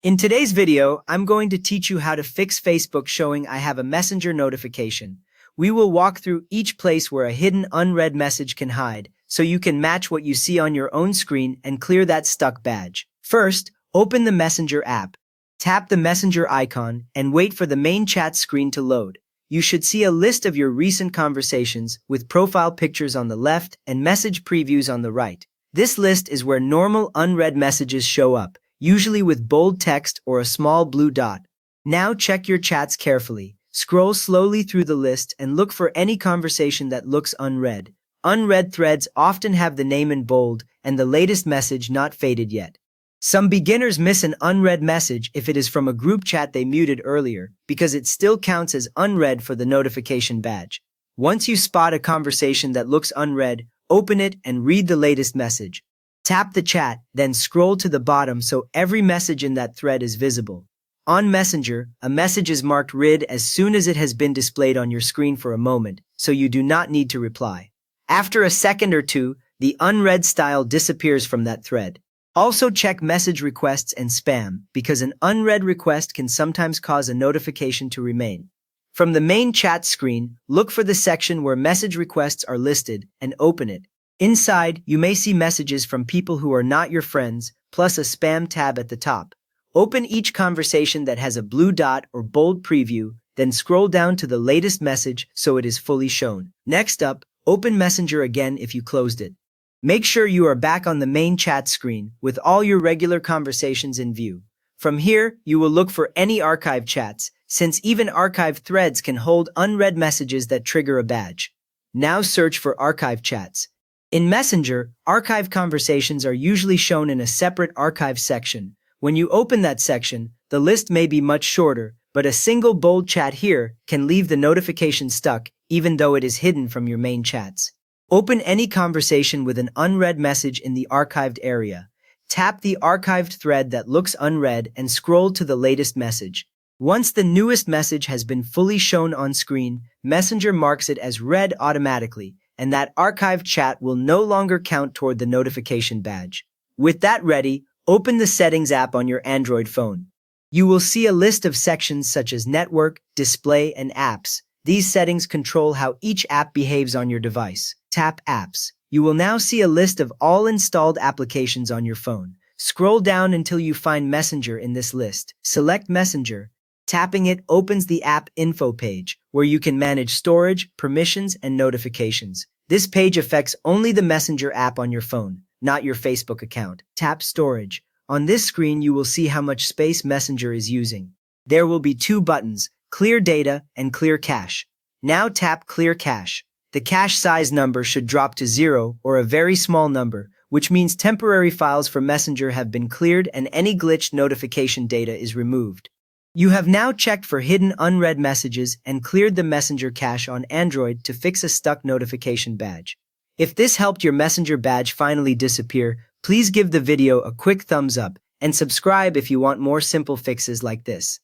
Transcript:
In today's video, I'm going to teach you how to fix Facebook showing I have a messenger notification. We will walk through each place where a hidden unread message can hide, so you can match what you see on your own screen and clear that stuck badge. First, open the Messenger app. Tap the Messenger icon and wait for the main chat screen to load. You should see a list of your recent conversations with profile pictures on the left and message previews on the right. This list is where normal unread messages show up, usually with bold text or a small blue dot. Now check your chats carefully. Scroll slowly through the list and look for any conversation that looks unread. Unread threads often have the name in bold and the latest message not faded yet. Some beginners miss an unread message if it is from a group chat they muted earlier, because it still counts as unread for the notification badge. Once you spot a conversation that looks unread, open it and read the latest message. Tap the chat, then scroll to the bottom so every message in that thread is visible. On Messenger, a message is marked read as soon as it has been displayed on your screen for a moment, so you do not need to reply. After a second or two, the unread style disappears from that thread. Also check message requests and spam, because an unread request can sometimes cause a notification to remain. From the main chat screen, look for the section where message requests are listed and open it. Inside, you may see messages from people who are not your friends, plus a spam tab at the top. Open each conversation that has a blue dot or bold preview, then scroll down to the latest message so it is fully shown. Next up, open Messenger again if you closed it. Make sure you are back on the main chat screen with all your regular conversations in view. From here, you will look for any archived chats, since even archived threads can hold unread messages that trigger a badge. Now search for archived chats. In Messenger, archived conversations are usually shown in a separate archive section. When you open that section, the list may be much shorter, but a single bold chat here can leave the notification stuck even though it is hidden from your main chats. Open any conversation with an unread message in the archived area. Tap the archived thread that looks unread and scroll to the latest message. Once the newest message has been fully shown on screen, Messenger marks it as read automatically, and that archived chat will no longer count toward the notification badge. With that ready, open the Settings app on your Android phone. You will see a list of sections such as Network, Display, and Apps. These settings control how each app behaves on your device. Tap Apps. You will now see a list of all installed applications on your phone. Scroll down until you find Messenger in this list. Select Messenger. Tapping it opens the app info page, where you can manage storage, permissions, and notifications. This page affects only the Messenger app on your phone, not your Facebook account. Tap Storage. On this screen, you will see how much space Messenger is using. There will be two buttons, Clear Data and Clear Cache. Now tap Clear Cache. The cache size number should drop to 0 or a very small number, which means temporary files for Messenger have been cleared and any glitched notification data is removed. You have now checked for hidden unread messages and cleared the Messenger cache on Android to fix a stuck notification badge. If this helped your Messenger badge finally disappear, please give the video a quick thumbs up and subscribe if you want more simple fixes like this.